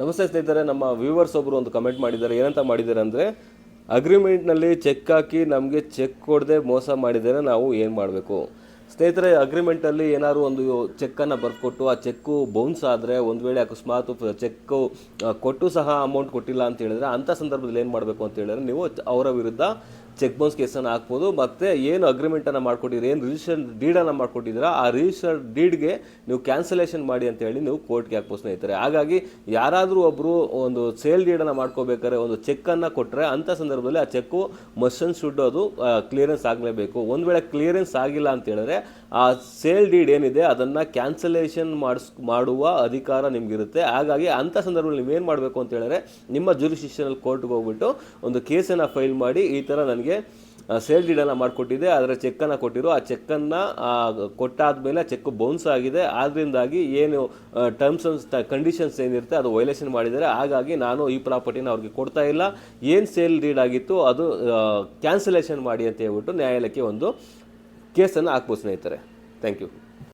ನಮಸ್ತೆ ಸ್ನೇಹಿತರೆ, ನಮ್ಮ ವ್ಯೂವರ್ಸ್ ಒಬ್ಬರು ಒಂದು ಕಮೆಂಟ್ ಮಾಡಿದ್ದಾರೆ. ಏನಂತ ಮಾಡಿದ್ದಾರೆ ಅಂದರೆ, ಅಗ್ರಿಮೆಂಟ್ನಲ್ಲಿ ಚೆಕ್ ಹಾಕಿ ನಮಗೆ ಚೆಕ್ ಕೊಡದೆ ಮೋಸ ಮಾಡಿದರೆ ನಾವು ಏನು ಮಾಡಬೇಕು? ಸ್ನೇಹಿತರೆ, ಅಗ್ರಿಮೆಂಟಲ್ಲಿ ಏನಾದ್ರು ಒಂದು ಚೆಕ್ಕನ್ನು ಬರ್ಕೊಟ್ಟು ಆ ಚೆಕ್ಕು ಬೌನ್ಸ್ ಆದರೆ, ಒಂದು ವೇಳೆ ಅಕಸ್ಮಾತ್ ಚೆಕ್ಕು ಕೊಟ್ಟು ಸಹ ಅಮೌಂಟ್ ಕೊಟ್ಟಿಲ್ಲ ಅಂತ ಹೇಳಿದ್ರೆ, ಅಂಥ ಸಂದರ್ಭದಲ್ಲಿ ಏನು ಮಾಡಬೇಕು ಅಂತ ಹೇಳಿದ್ರೆ, ನೀವು ಅವರ ವಿರುದ್ಧ ಚೆಕ್ ಬೌನ್ಸ್ ಕೇಸನ್ನು ಹಾಕ್ಬೋದು. ಮತ್ತು ಏನು ಅಗ್ರಿಮೆಂಟನ್ನು ಮಾಡ್ಕೊಟ್ಟಿದ್ರೆ, ಏನು ರಿಜಿಸ್ಟರ್ ಡೀಡನ್ನು ಮಾಡ್ಕೊಟ್ಟಿದ್ದೀರಾ, ಆ ರಿಜಿಸ್ಟರ್ ಡೀಡ್ಗೆ ನೀವು ಕ್ಯಾನ್ಸಲೇಷನ್ ಮಾಡಿ ಅಂತೇಳಿ ನೀವು ಕೋರ್ಟ್ಗೆ ಹಾಕ್ಬೋದು ಸ್ನೇಹಿತರೆ. ಹಾಗಾಗಿ ಯಾರಾದರೂ ಒಬ್ಬರು ಒಂದು ಸೇಲ್ ಡೀಡನ್ನು ಮಾಡ್ಕೋಬೇಕಾದ್ರೆ ಒಂದು ಚೆಕ್ಕನ್ನು ಕೊಟ್ಟರೆ, ಅಂಥ ಸಂದರ್ಭದಲ್ಲಿ ಆ ಚೆಕ್ಕು ಮಸ್ಟ್ ಆ್ಯಂಡ್ ಶುಡ್ ಅದು ಕ್ಲಿಯರೆನ್ಸ್ ಆಗಲೇಬೇಕು. ಒಂದು ವೇಳೆ ಕ್ಲಿಯರೆನ್ಸ್ ಆಗಿಲ್ಲ ಅಂತ ಹೇಳಿದ್ರೆ, ಆ ಸೇಲ್ ಡೀಡ್ ಏನಿದೆ ಅದನ್ನು ಕ್ಯಾನ್ಸಲೇಷನ್ ಮಾಡುವ ಅಧಿಕಾರ ನಿಮಗಿರುತ್ತೆ. ಹಾಗಾಗಿ ಅಂಥ ಸಂದರ್ಭದಲ್ಲಿ ನೀವೇನು ಮಾಡಬೇಕು ಅಂತ ಹೇಳಿದ್ರೆ, ನಿಮ್ಮ ಜ್ಯೂರಿಸ್ಡಿಕ್ಷನಲ್ ಕೋರ್ಟ್ಗೆ ಹೋಗ್ಬಿಟ್ಟು ಒಂದು ಕೇಸನ್ನು ಫೈಲ್ ಮಾಡಿ, ಈ ಥರ ನನಗೆ ಸೇಲ್ ಡೀಡನ್ನು ಮಾಡಿಕೊಟ್ಟಿದೆ, ಅದರ ಚೆಕ್ಕನ್ನು ಕೊಟ್ಟಿರೋ, ಆ ಚೆಕ್ಕನ್ನು ಕೊಟ್ಟಾದ ಮೇಲೆ ಚೆಕ್ ಬೌನ್ಸ್ ಆಗಿದೆ, ಆದ್ದರಿಂದಾಗಿ ಏನು ಟರ್ಮ್ಸ್ ಆ್ಯಂಡ್ ಕಂಡೀಷನ್ಸ್ ಏನಿರುತ್ತೆ ಅದು ವೈಲೇಷನ್ ಮಾಡಿದ್ದಾರೆ. ಹಾಗಾಗಿ ನಾನು ಈ ಪ್ರಾಪರ್ಟಿನ ಅವ್ರಿಗೆ ಕೊಡ್ತಾ ಇಲ್ಲ, ಏನು ಸೇಲ್ ಡೀಡ್ ಆಗಿತ್ತು ಅದು ಕ್ಯಾನ್ಸಲೇಷನ್ ಮಾಡಿ ಅಂತ ಹೇಳ್ಬಿಟ್ಟು ನ್ಯಾಯಾಲಯಕ್ಕೆ ಒಂದು ಕೇಸನ್ನು ಹಾಕ್ಬೋದು ಸ್ನೇಹಿತರೆ. Thank you.